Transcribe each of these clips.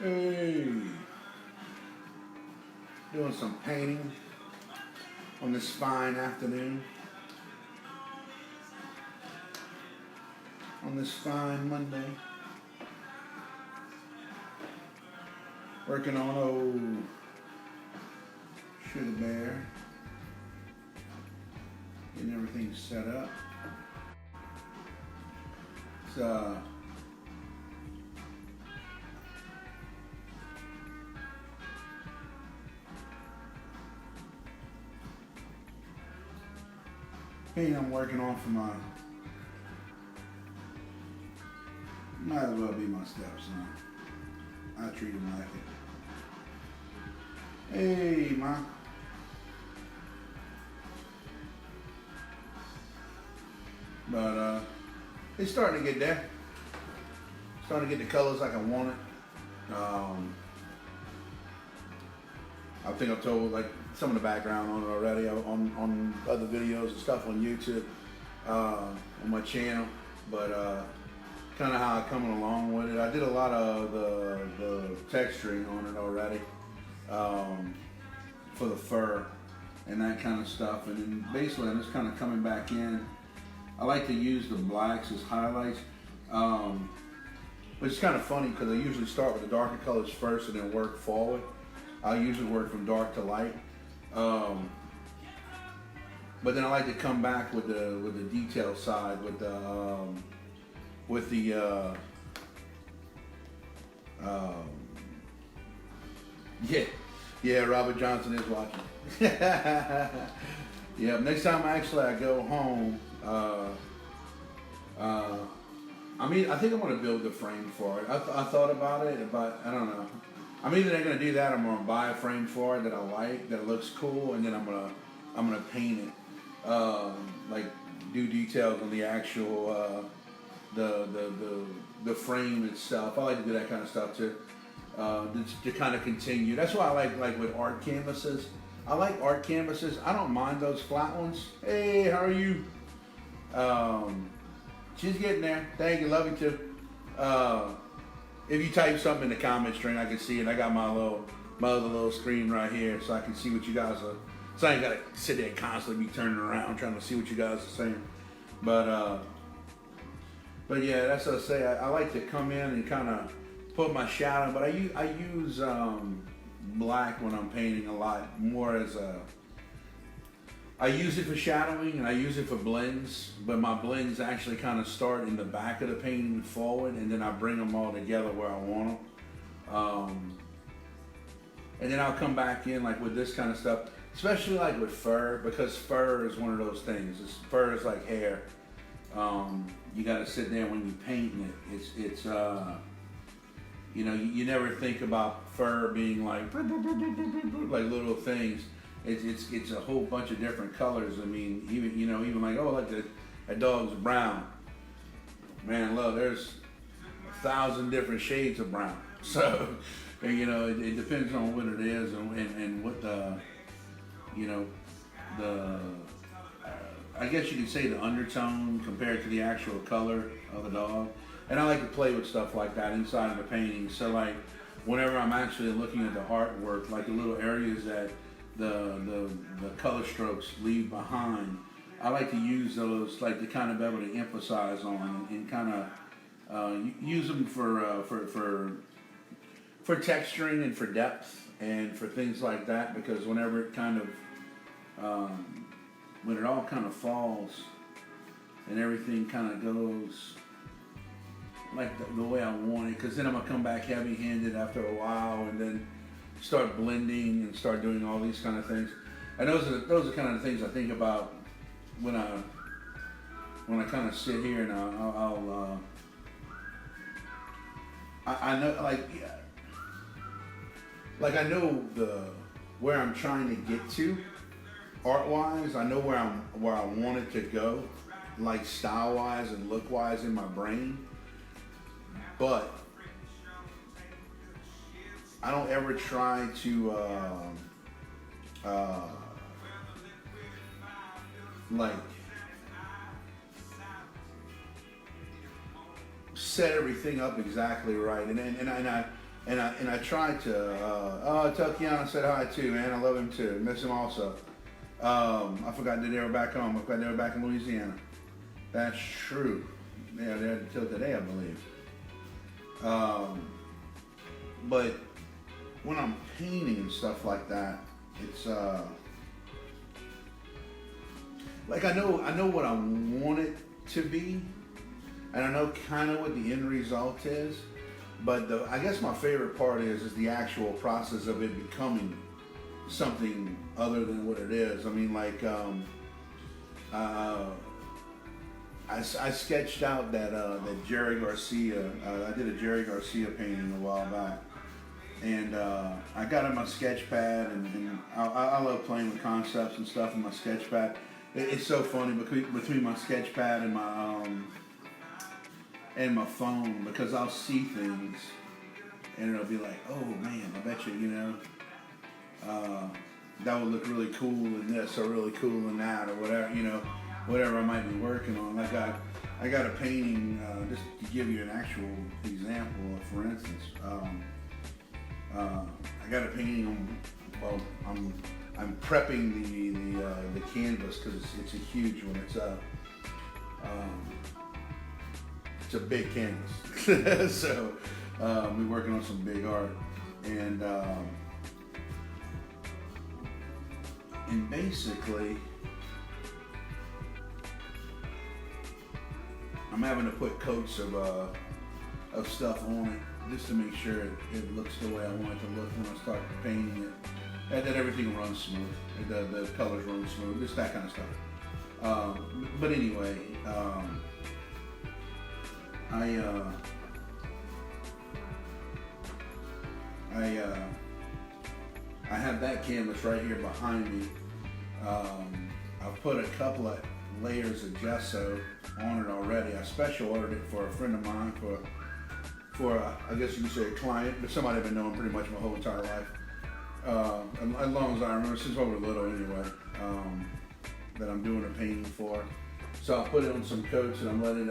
Hey, doing some painting on this fine afternoon. On this fine Monday. Working on old Sugarbear. Getting everything set up. It's painting I'm working on for my, might as well be my stepson. I treat him like it. Hey, ma. But it's starting to get there. Starting to get the colors like I want it. I think I've told like some of the background on it already on other videos and stuff on YouTube, on my channel. But kind of how I'm coming along with it. I did a lot of the texturing on it already for the fur and that kind of stuff. And then basically I'm just kind of coming back in. I like to use the blacks as highlights, which is kind of funny because I usually start with the darker colors first and then work forward. I usually work from dark to light, but then I like to come back with the detail side yeah, Robert Johnson is watching. Yeah, next time I go home, I mean, I think I'm gonna build the frame for it. I thought about it, but I don't know. I'm either gonna do that, or I'm gonna buy a frame for it that I like, that looks cool, and then I'm gonna paint it, like do details on the actual the frame itself. I like to do that kind of stuff too, to kind of continue. That's why I like with art canvases. I like art canvases. I don't mind those flat ones. Hey, how are you? She's getting there. Thank you. Love you too. If you type something in the comment string, I can see it. I got my other little screen right here, so I can see what you guys are. So I ain't gotta sit there and constantly be turning around trying to see what you guys are saying. But yeah, that's what I say. I like to come in and kind of put my shadow, but I use black when I'm painting a lot more as a. I use it for shadowing and I use it for blends, but my blends actually kind of start in the back of the painting forward, and then I bring them all together where I want them. And then I'll come back in like with this kind of stuff, especially like with fur, because fur is one of those things. Fur is like hair. You got to sit there when you painting it. It's you know, you never think about fur being like little things. It's a whole bunch of different colors. I mean, even like, oh, like that dog's brown. Man, look, there's 1,000 different shades of brown. So, you know, it depends on what it is and what I guess you could say the undertone compared to the actual color of the dog. And I like to play with stuff like that inside of the painting. So like, whenever I'm actually looking at the artwork, like the little areas that the color strokes leave behind, I like to use those like to kind of be able to emphasize on and kind of use them for texturing and for depth and for things like that, because whenever it kind of when it all kind of falls and everything kind of goes like the way I want it, because then I'm gonna come back heavy-handed after a while and then start blending and start doing all these kind of things. And those are kind of the things I think about when I kind of sit here and I know like I know where I'm trying to get to art-wise. I know where I want it to go, like style-wise and look-wise in my brain, but I don't ever try to like set everything up exactly right, and and I tried to. Tell Keanu I said hi too, man. I love him too. Miss him also. I forgot that they were back home. I forgot they were back in Louisiana. That's true. Yeah, they're until today, I believe. But when I'm painting and stuff like that, it's like I know what I want it to be, and I know kind of what the end result is. But I guess my favorite part is the actual process of it becoming something other than what it is. I mean, like I sketched out that Jerry Garcia. I did a Jerry Garcia painting a while back, and I got on my sketch pad, and I love playing with concepts and stuff in my sketch pad. It's so funny between my sketch pad and my phone, because I'll see things and it'll be like, oh man, I bet you, that would look really cool in this or really cool in that or whatever, whatever I might be working on. I got a painting, just to give you an actual example, for instance, I got a painting I'm prepping the canvas because it's a huge one. It's a big canvas, so we're working on some big art, and basically I'm having to put coats of stuff on it just to make sure it looks the way I want it to look when I start painting it, and that everything runs smooth, the colors run smooth, just that kind of stuff. But anyway. I have that canvas right here behind me. I've put a couple of layers of gesso on it already. I special ordered it for a friend of mine, for I guess you could say a client, but somebody I've been knowing pretty much my whole entire life. As long as I remember, since I was little anyway, that I'm doing a painting for. So I put it on some coats and I'm letting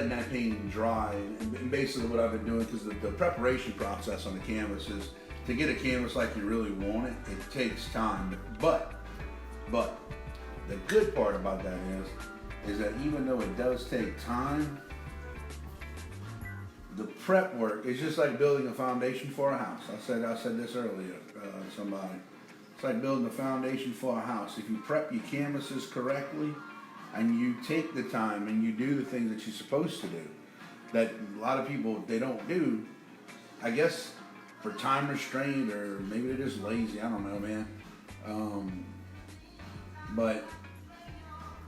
that painting dry. And basically what I've been doing, because the preparation process on the canvas is, to get a canvas like you really want it, it takes time. But the good part about that is that even though it does take time, the prep work is just like building a foundation for a house. I said this earlier to somebody. It's like building a foundation for a house. If you prep your canvases correctly, and you take the time and you do the things that you're supposed to do, that a lot of people, they don't do, I guess for time restraint, or maybe they're just lazy, I don't know, man. But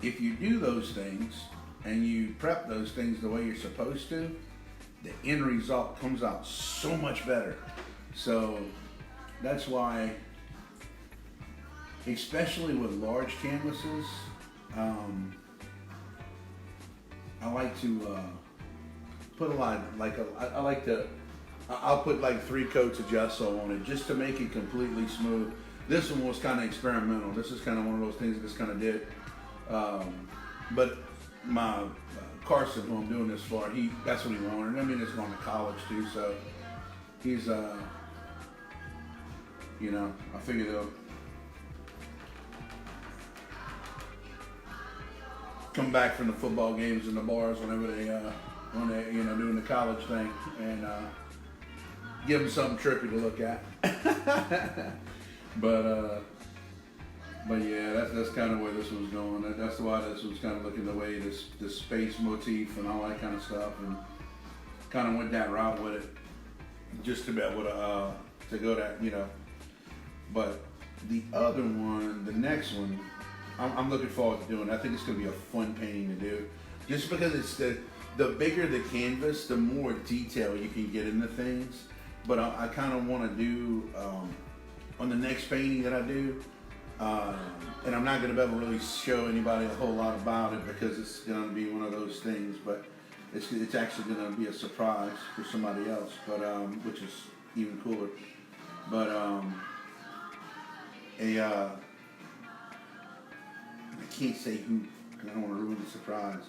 if you do those things and you prep those things the way you're supposed to, the end result comes out so much better. So that's why, especially with large canvases, I like to put a lot, I'll put like 3 coats of gesso on it just to make it completely smooth. This one was kind of experimental. This is kind of one of those things I just kind of did. But my Carson, who I'm doing this for, that's what he wanted. I mean, he's going to college too, so he's, I figured they'll come back from the football games and the bars whenever they doing the college thing, and give them something trippy to look at. But yeah, that's kind of where this was going. That's why this was kind of looking the way this space motif and all that kind of stuff, and kind of went that route with it, just to be able to go that, But the other one, the next one, I'm looking forward to doing. I think it's going to be a fun painting to do, just because it's the bigger the canvas, the more detail you can get into things. But I kind of want to do on the next painting that I do, and I'm not going to be able to really show anybody a whole lot about it because it's going to be one of those things. But it's actually going to be a surprise for somebody else, but which is even cooler. But I can't say who, because I don't want to ruin the surprise.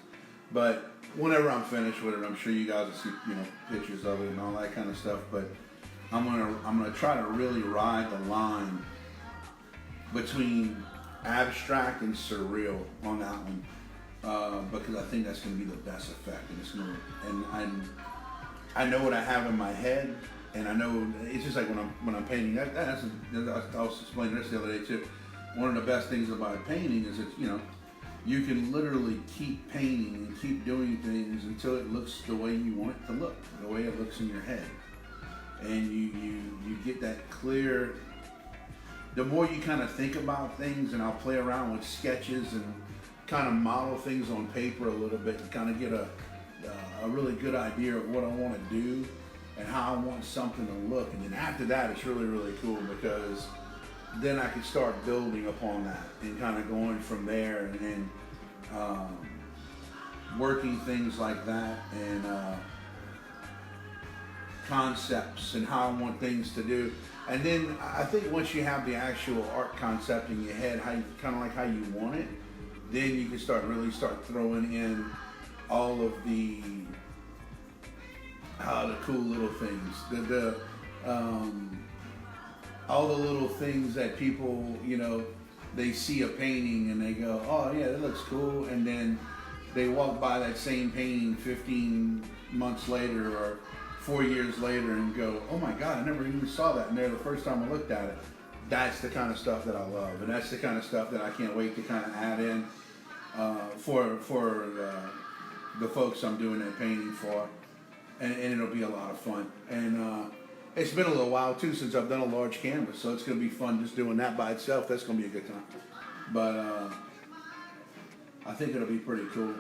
But whenever I'm finished with it, I'm sure you guys will see, pictures of it and all that kind of stuff. But I'm gonna try to really ride the line between abstract and surreal on that one, because I think that's gonna be the best effect. And it's gonna, and I know what I have in my head, and I know it's just like when I'm painting. I was explaining this the other day too. One of the best things about painting is that you can literally keep painting and keep doing things until it looks the way you want it to look, the way it looks in your head. And you get that clear, the more you kind of think about things, and I'll play around with sketches and kind of model things on paper a little bit to kind of get a really good idea of what I want to do and how I want something to look. And then after that, it's really, really cool, because then I can start building upon that and kind of going from there, and working things like that, and concepts and how I want things to do. And then I think once you have the actual art concept in your head, how you kind of like how you want it, then you can start throwing in all of the cool little things, all the little things that people, they see a painting and they go, oh yeah, that looks cool, and then they walk by that same painting 15 months later or 4 years later and go, oh my God, I never even saw that in there the first time I looked at it. That's the kind of stuff that I love, and that's the kind of stuff that I can't wait to kind of add in for the folks I'm doing that painting for, and it'll be a lot of fun. And it's been a little while too since I've done a large canvas, so it's going to be fun just doing that by itself. That's going to be a good time. But I think it'll be pretty cool.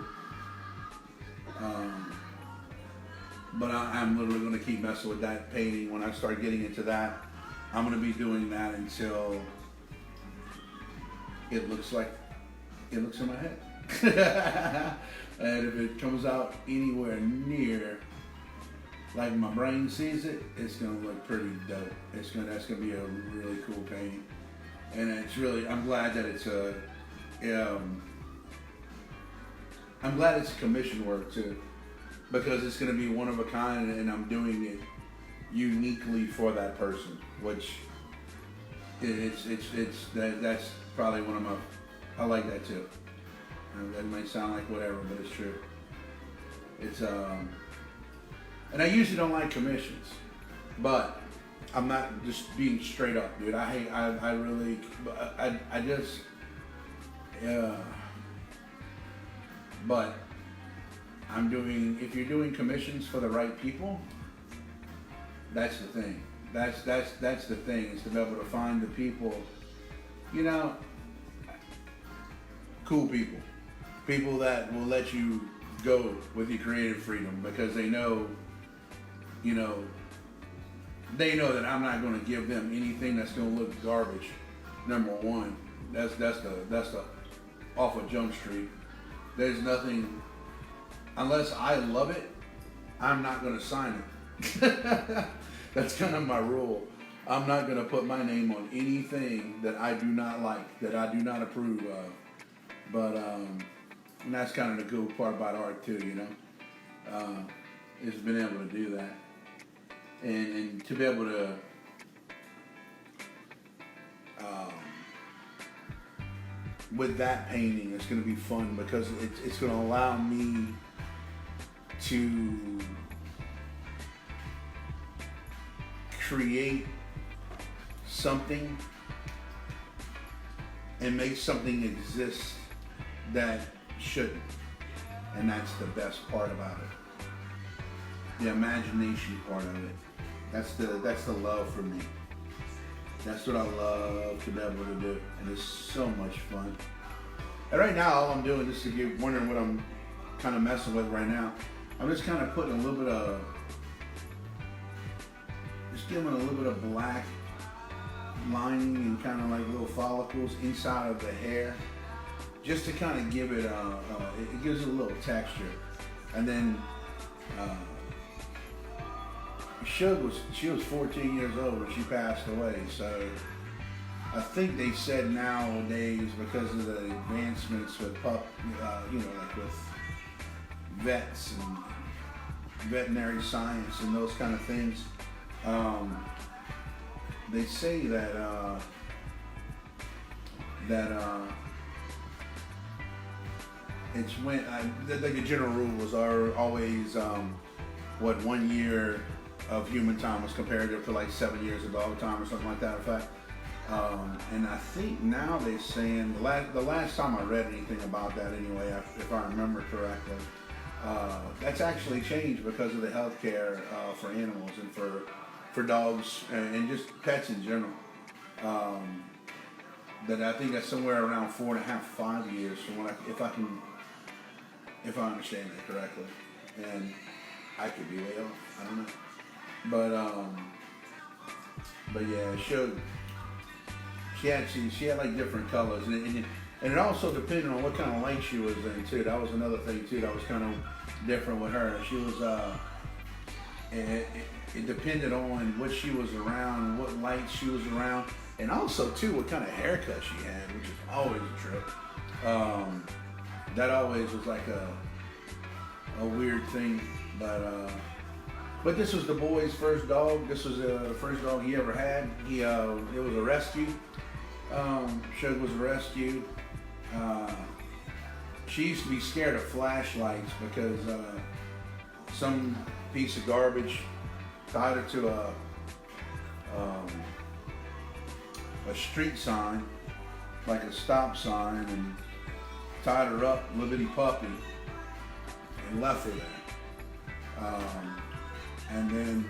But I'm literally going to keep messing with that painting. When I start getting into that, I'm going to be doing that until it looks in my head. And if it comes out anywhere near like my brain sees it, it's gonna look pretty dope. That's gonna be a really cool painting, and I'm glad that it's I'm glad it's commission work too, because it's gonna be one of a kind, and I'm doing it uniquely for that person, which that's probably one of my, I like that too. That might sound like whatever, but it's true. It's and I usually don't like commissions, but I'm not just being straight up, dude. I really, but I'm doing, if you're doing commissions for the right people, that's the thing. That's the thing, is to be able to find the people, cool people. People that will let you go with your creative freedom, because they know that I'm not going to give them anything that's going to look garbage. Number one, that's the off of Jump Street. There's nothing, unless I love it, I'm not going to sign it. That's kind of my rule. I'm not going to put my name on anything that I do not like, that I do not approve of. But and that's kind of the cool part about art too, is being able to do that, and to be able to with that painting, it's going to be fun, because it's going to allow me to create something and make something exist that shouldn't. And that's the best part about it. The imagination part of it. That's the love for me. That's what I love to be able to do. And it's so much fun. And right now, all I'm doing, just if you're wondering what I'm kind of messing with right now, I'm just kind of putting a little bit of, just giving a little bit of black lining and kind of like little follicles inside of the hair, just to kind of give it it gives it a little texture. And then she was 14 years old when she passed away, so I think they said nowadays, because of the advancements with like with vets and veterinary science and those kind of things. They say that it's when like the general rule was always 1 year of human time was comparative to like 7 years of dog time or something like that. In fact, and I think now they're saying the last time I read anything about that anyway, if I remember correctly, that's actually changed because of the healthcare for animals and for dogs and just pets in general. That I think that's somewhere around 4.5, 5 years from what if I understand it correctly, and I could be way off. I don't know, but yeah, she had like different colors, and it also depended on what kind of light she was in too. That was another thing too. That was kind of different with her. She was it depended on what she was around, what light she was around, and also too what kind of haircut she had, which is always a trip. That always was like a weird thing, but this was the boy's first dog. This was the first dog he ever had. It was a rescue. Shug was a rescue. She used to be scared of flashlights because some piece of garbage tied her to a street sign, like a stop sign, and tied her up, little bitty puppy, and left her there. And then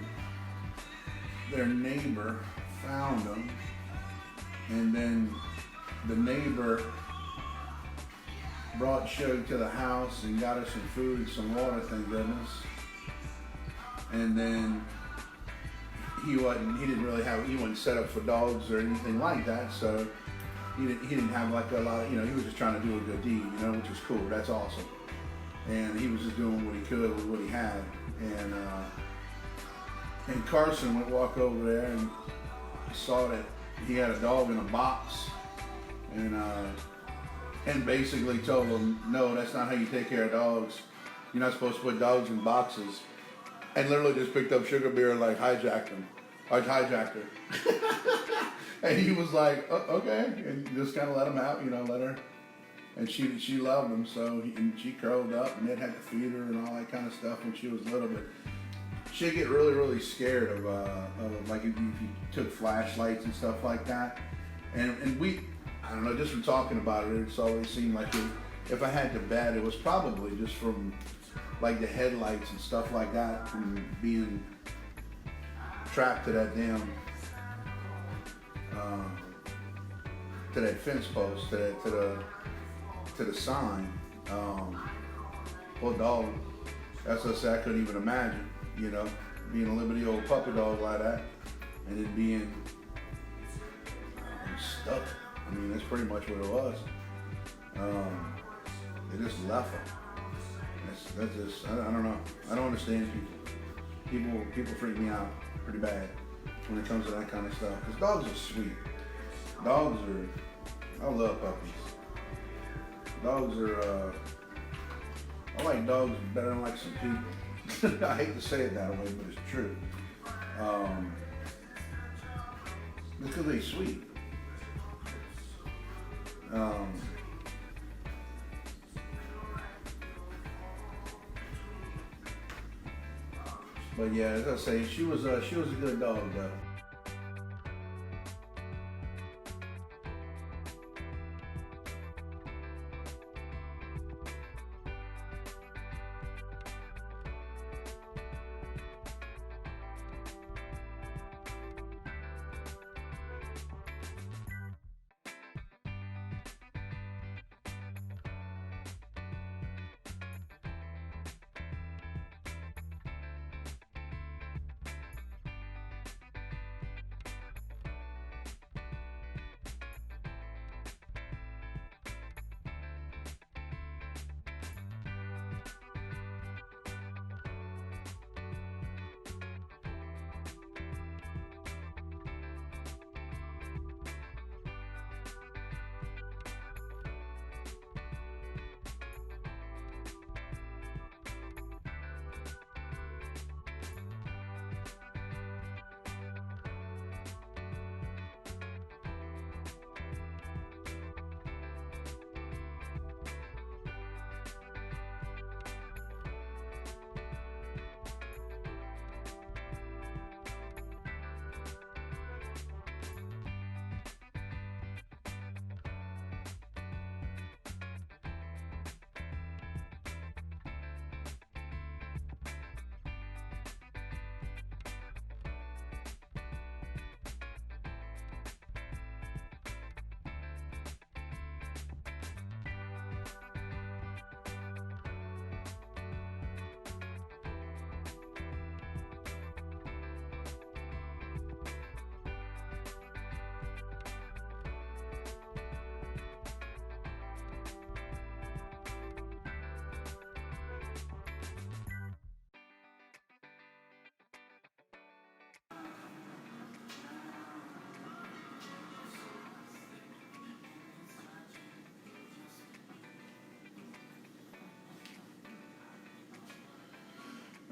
their neighbor found them, and then the neighbor brought Shug to the house and got her some food, some water, thank goodness. And then he wasn't set up for dogs or anything like that, so he didn't have like a lot of, he was just trying to do a good deed, which was cool. That's awesome. And he was just doing what he could with what he had. And Carson would walk over there and saw that he had a dog in a box, and basically told him, no, that's not how you take care of dogs. You're not supposed to put dogs in boxes. And literally just picked up Sugarbear and like hijacked her. And he was like, oh, okay, and just kind of let him out, let her. And she loved him, so she curled up, and Ned had to feed her and all that kind of stuff when she was little. But she'd get really, really scared of like if you took flashlights and stuff like that. And I don't know, just from talking about it, it's always seemed like if I had to bet, it was probably just from like the headlights and stuff like that, from being trapped to that damn to that fence post, to the sign. Poor dog. That's what I said. I couldn't even imagine, being a liberty old puppy dog like that, and then being stuck. I mean, that's pretty much what it was. They just left her. That's just, I don't know. I don't understand people. People freak me out pretty bad when it comes to that kind of stuff. Because dogs are sweet. I love puppies. Dogs are, I like dogs better than like some people. I hate to say it that way, but it's true. Because they're sweet. But yeah, as I say, she was a good dog though.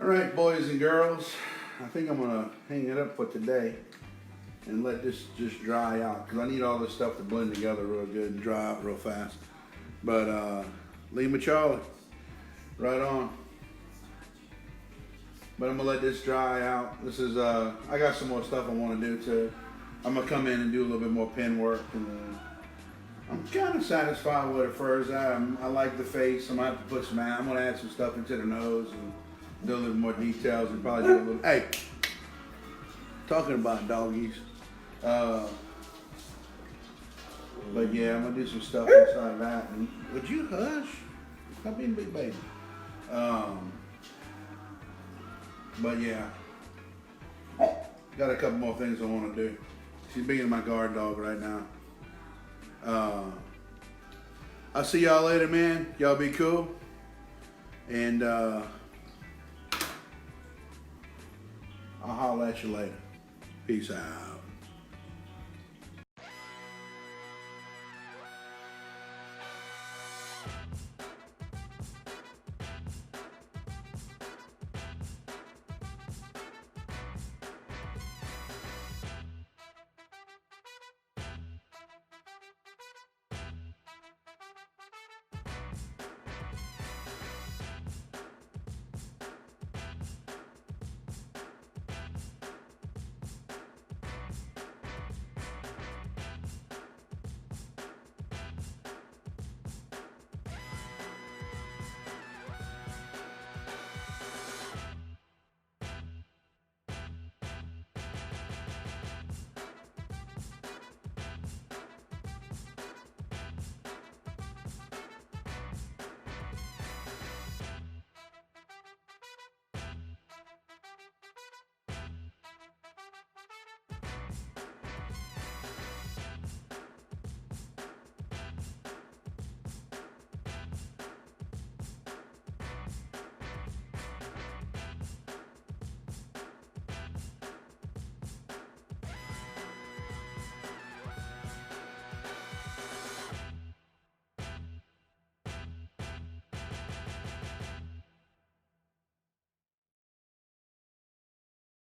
right, boys and girls, I think I'm gonna hang it up for today and let this just dry out because I need all this stuff to blend together real good and dry out real fast. But Lima Charlie, right on. But I'm gonna let this dry out. This is I got some more stuff I want to do too. I'm gonna come in and do a little bit more pen work, and I'm kind of satisfied with it first. I like the face. I'm gonna have to put some. I'm gonna add some stuff into the nose and do a little more details and probably do a little. Hey, talking about doggies. But yeah, I'm gonna do some stuff inside of that. And would you hush? Stop being a big baby. But yeah, got a couple more things I want to do. She's being my guard dog right now. I'll see y'all later, man. Y'all be cool. And I'll holler at you later. Peace out.